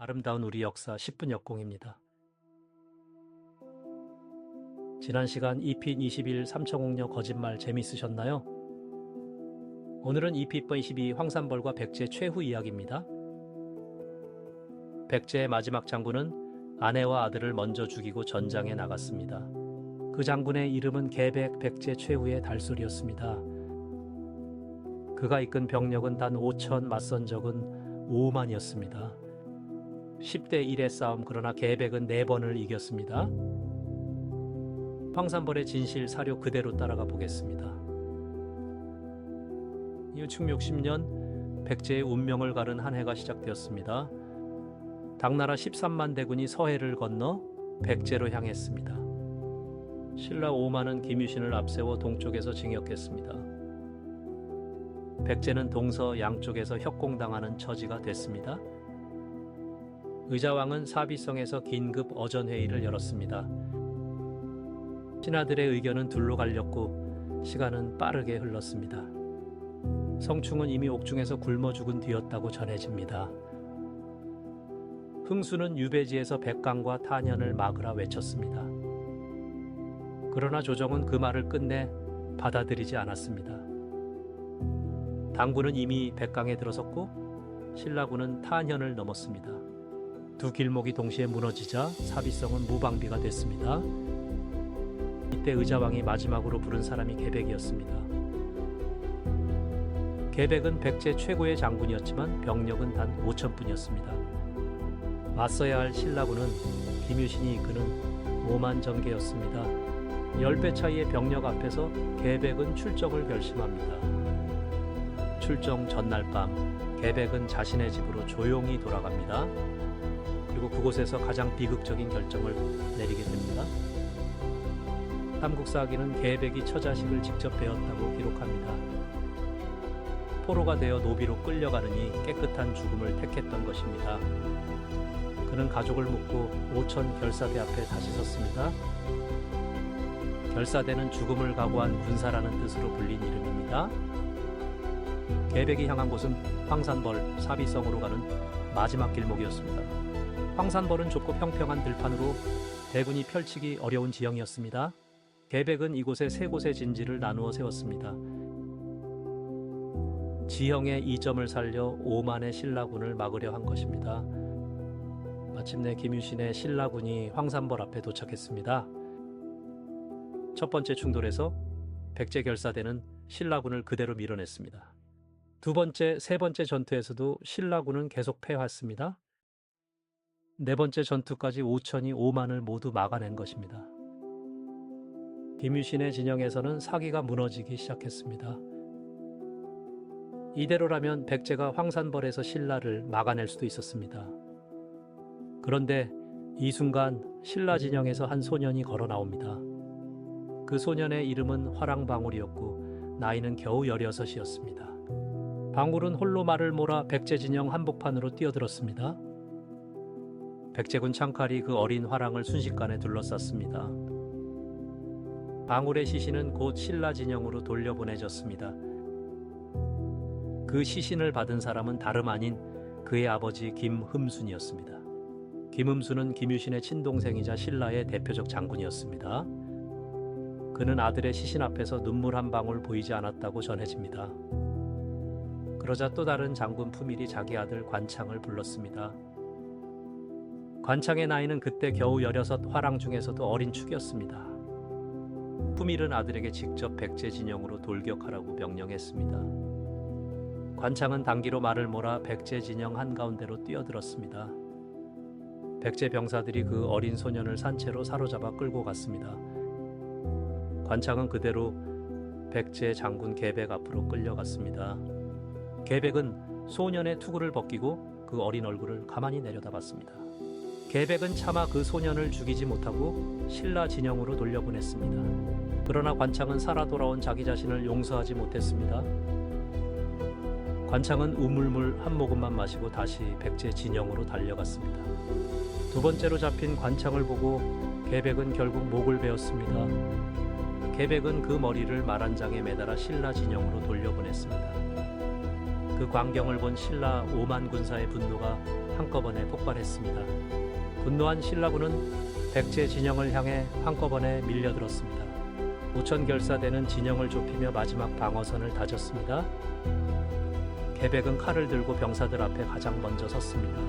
아름다운 우리 역사 10분 역공입니다. 지난 시간 EP 21 삼천옥녀 거짓말 재밌으셨나요? 오늘은 EP 22 황산벌과 백제 최후 이야기입니다. 백제의 마지막 장군은 아내와 아들을 먼저 죽이고 전장에 나갔습니다. 그 장군의 이름은 계백 백제 최후의 달솔이었습니다. 그가 이끈 병력은 단 5천, 맞선 적은 5만이었습니다. 10대 1의 싸움, 그러나 계백은 4번을 이겼습니다. 황산벌의 진실 사료 그대로 따라가 보겠습니다. 이후 충 60년 백제의 운명을 가른 한 해가 시작되었습니다. 당나라 13만 대군이 서해를 건너 백제로 향했습니다. 신라 5만은 김유신을 앞세워 동쪽에서 징역했습니다. 백제는 동서 양쪽에서 협공당하는 처지가 됐습니다. 의자왕은 사비성에서 긴급 어전회의를 열었습니다. 신하들의 의견은 둘로 갈렸고 시간은 빠르게 흘렀습니다. 성충은 이미 옥중에서 굶어 죽은 뒤였다고 전해집니다. 흥수는 유배지에서 백강과 탄현을 막으라 외쳤습니다. 그러나 조정은 그 말을 끝내 받아들이지 않았습니다. 당군은 이미 백강에 들어섰고 신라군은 탄현을 넘었습니다. 두 길목이 동시에 무너지자 사비성은 무방비가 됐습니다. 이때 의자왕이 마지막으로 부른 사람이 계백이었습니다. 계백은 백제 최고의 장군이었지만 병력은 단 5천뿐이었습니다. 맞서야 할 신라군은 김유신이 이끄는 5만 전개였습니다. 10배 차이의 병력 앞에서 계백은 출정을 결심합니다. 출정 전날 밤, 계백은 자신의 집으로 조용히 돌아갑니다. 그리고 그곳에서 가장 비극적인 결정을 내리게 됩니다. 삼국사기는 계백이 처자식을 직접 베었다고 기록합니다. 포로가 되어 노비로 끌려가느니 깨끗한 죽음을 택했던 것입니다. 그는 가족을 묻고 5천 결사대 앞에 다시 섰습니다. 결사대는 죽음을 각오한 군사라는 뜻으로 불린 이름입니다. 계백이 향한 곳은 황산벌, 사비성으로 가는 마지막 길목이었습니다. 황산벌은 좁고 평평한 들판으로 대군이 펼치기 어려운 지형이었습니다. 계백은 이곳에 3곳의 진지를 나누어 세웠습니다. 지형의 이점을 살려 5만의 신라군을 막으려 한 것입니다. 마침내 김유신의 신라군이 황산벌 앞에 도착했습니다. 첫 번째 충돌에서 백제 결사대는 신라군을 그대로 밀어냈습니다. 두 번째, 세 번째 전투에서도 신라군은 계속 패했습니다. 네 번째 전투까지 5천이 5만을 모두 막아낸 것입니다. 김유신의 진영에서는 사기가 무너지기 시작했습니다. 이대로라면 백제가 황산벌에서 신라를 막아낼 수도 있었습니다. 그런데 이 순간 신라 진영에서 한 소년이 걸어 나옵니다. 그 소년의 이름은 화랑방울이었고 나이는 겨우 16이었습니다. 방울은 홀로 말을 몰아 백제 진영 한복판으로 뛰어들었습니다. 백제군 창칼이 그 어린 화랑을 순식간에 둘러쌌습니다. 방울의 시신은 곧 신라 진영으로 돌려보내졌습니다. 그 시신을 받은 사람은 다름 아닌 그의 아버지 김흠순이었습니다. 김흠순은 김유신의 친동생이자 신라의 대표적 장군이었습니다. 그는 아들의 시신 앞에서 눈물 한 방울 보이지 않았다고 전해집니다. 그러자 또 다른 장군 푸밀이 자기 아들 관창을 불렀습니다. 관창의 나이는 그때 겨우 16, 화랑 중에서도 어린 축이었습니다. 푸밀은 아들에게 직접 백제 진영으로 돌격하라고 명령했습니다. 관창은 단기로 말을 몰아 백제 진영 한가운데로 뛰어들었습니다. 백제 병사들이 그 어린 소년을 산채로 사로잡아 끌고 갔습니다. 관창은 그대로 백제 장군 계백 앞으로 끌려갔습니다. 계백은 소년의 투구를 벗기고 그 어린 얼굴을 가만히 내려다봤습니다. 계백은 차마 그 소년을 죽이지 못하고 신라 진영으로 돌려보냈습니다. 그러나 관창은 살아 돌아온 자기 자신을 용서하지 못했습니다. 관창은 우물물 한 모금만 마시고 다시 백제 진영으로 달려갔습니다. 두 번째로 잡힌 관창을 보고 계백은 결국 목을 베었습니다. 계백은 그 머리를 말한장에 매달아 신라 진영으로 돌려보냈습니다. 그 광경을 본 신라 5만 군사의 분노가 한꺼번에 폭발했습니다. 분노한 신라군은 백제 진영을 향해 한꺼번에 밀려들었습니다. 우천결사대는 진영을 좁히며 마지막 방어선을 다졌습니다. 계백은 칼을 들고 병사들 앞에 가장 먼저 섰습니다.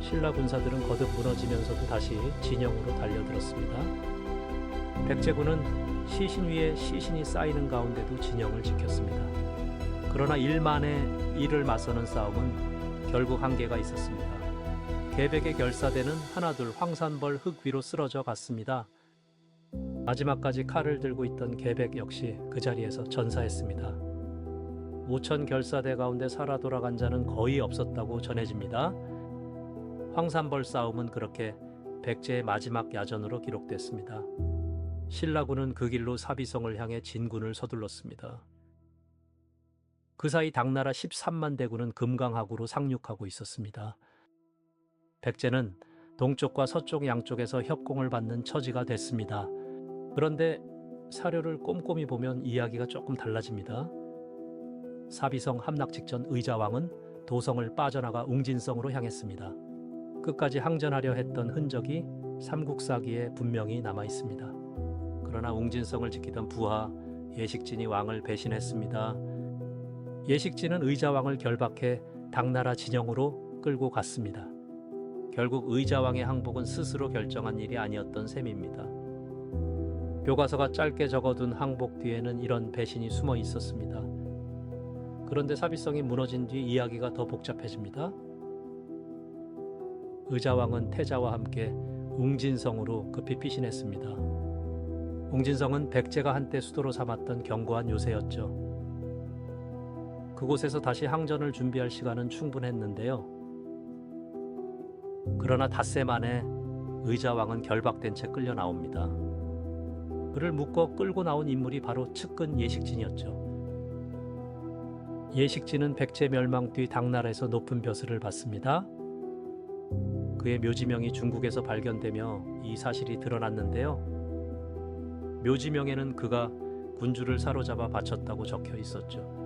신라 군사들은 거듭 무너지면서도 다시 진영으로 달려들었습니다. 백제군은 시신 위에 시신이 쌓이는 가운데도 진영을 지켰습니다. 그러나 일만에 이를 맞서는 싸움은 결국 한계가 있었습니다. 계백의 결사대는 하나둘 황산벌 흙 위로 쓰러져 갔습니다. 마지막까지 칼을 들고 있던 계백 역시 그 자리에서 전사했습니다. 오천 결사대 가운데 살아 돌아간 자는 거의 없었다고 전해집니다. 황산벌 싸움은 그렇게 백제의 마지막 야전으로 기록됐습니다. 신라군은 그 길로 사비성을 향해 진군을 서둘렀습니다. 그 사이 당나라 13만 대군은 금강하구로 상륙하고 있었습니다. 백제는 동쪽과 서쪽 양쪽에서 협공을 받는 처지가 됐습니다. 그런데 사료를 꼼꼼히 보면 이야기가 조금 달라집니다. 사비성 함락 직전 의자왕은 도성을 빠져나가 웅진성으로 향했습니다. 끝까지 항전하려 했던 흔적이 삼국사기에 분명히 남아 있습니다. 그러나 웅진성을 지키던 부하 예식진이 왕을 배신했습니다. 예식진은 의자왕을 결박해 당나라 진영으로 끌고 갔습니다. 결국 의자왕의 항복은 스스로 결정한 일이 아니었던 셈입니다. 교과서가 짧게 적어둔 항복 뒤에는 이런 배신이 숨어 있었습니다. 그런데 사비성이 무너진 뒤 이야기가 더 복잡해집니다. 의자왕은 태자와 함께 웅진성으로 급히 피신했습니다. 웅진성은 백제가 한때 수도로 삼았던 견고한 요새였죠. 그곳에서 다시 항전을 준비할 시간은 충분했는데요. 그러나 닷새 만에 의자왕은 결박된 채 끌려 나옵니다. 그를 묶어 끌고 나온 인물이 바로 측근 예식진이었죠. 예식진은 백제 멸망 뒤 당나라에서 높은 벼슬을 받습니다. 그의 묘지명이 중국에서 발견되며 이 사실이 드러났는데요. 묘지명에는 그가 군주를 사로잡아 바쳤다고 적혀 있었죠.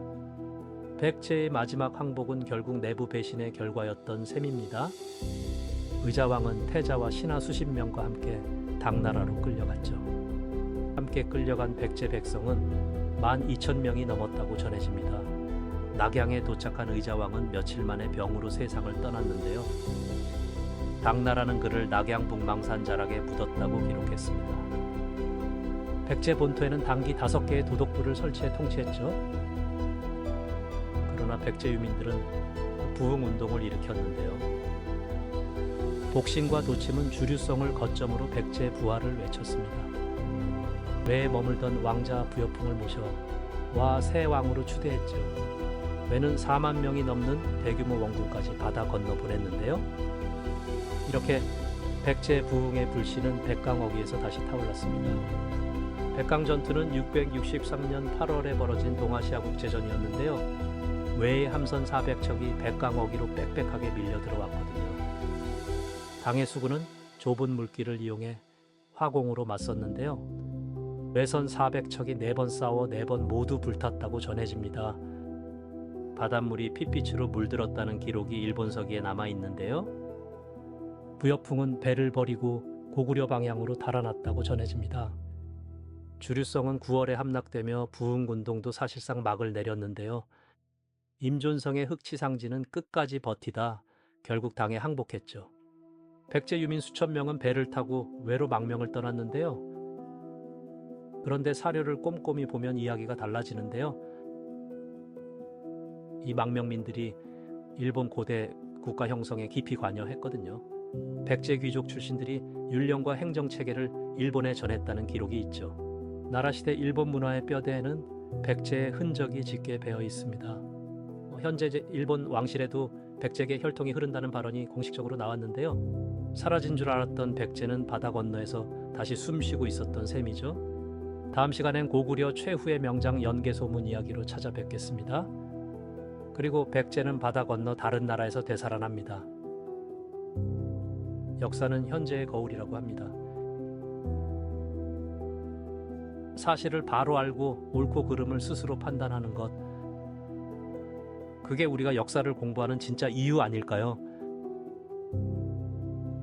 백제의 마지막 항복은 결국 내부 배신의 결과였던 셈입니다. 의자왕은 태자와 신하 수십 명과 함께 당나라로 끌려갔죠. 함께 끌려간 백제 백성은 12,000명이 넘었다고 전해집니다. 낙양에 도착한 의자왕은 며칠 만에 병으로 세상을 떠났는데요. 당나라는 그를 낙양 북망산자락에 묻었다고 기록했습니다. 백제 본토에는 단기 5개의 도독부를 설치해 통치했죠. 그러나 백제 유민들은 부흥운동을 일으켰는데요. 복신과 도침은 주류성을 거점으로 백제 부활을 외쳤습니다. 외에 머물던 왕자 부여풍을 모셔 와 새 왕으로 추대했죠. 외는 4만 명이 넘는 대규모 원군까지 바다 건너 보냈는데요. 이렇게 백제 부흥의 불씨는 백강어기에서 다시 타올랐습니다. 백강 전투는 663년 8월에 벌어진 동아시아 국제전이었는데요. 외의 함선 400척이 백강어기로 빽빽하게 밀려 들어왔거든요. 당의 수군은 좁은 물길을 이용해 화공으로 맞섰는데요. 외선 400척이 4번 싸워 4번 모두 불탔다고 전해집니다. 바닷물이 핏빛으로 물들었다는 기록이 일본서기에 남아 있는데요. 부여풍은 배를 버리고 고구려 방향으로 달아났다고 전해집니다. 주류성은 9월에 함락되며 부흥군동도 사실상 막을 내렸는데요. 임존성의 흑치상진은 끝까지 버티다 결국 당에 항복했죠. 백제 유민 수천 명은 배를 타고 외로 망명을 떠났는데요. 그런데 사료를 꼼꼼히 보면 이야기가 달라지는데요. 이 망명민들이 일본 고대 국가 형성에 깊이 관여했거든요. 백제 귀족 출신들이 율령과 행정체계를 일본에 전했다는 기록이 있죠. 나라시대 일본 문화의 뼈대에는 백제의 흔적이 짙게 배어 있습니다. 현재 일본 왕실에도 백제계 혈통이 흐른다는 발언이 공식적으로 나왔는데요. 사라진 줄 알았던 백제는 바다 건너에서 다시 숨쉬고 있었던 셈이죠. 다음 시간엔 고구려 최후의 명장 연개소문 이야기로 찾아뵙겠습니다. 그리고 백제는 바다 건너 다른 나라에서 되살아납니다. 역사는 현재의 거울이라고 합니다. 사실을 바로 알고 옳고 그름을 스스로 판단하는 것, 그게 우리가 역사를 공부하는 진짜 이유 아닐까요?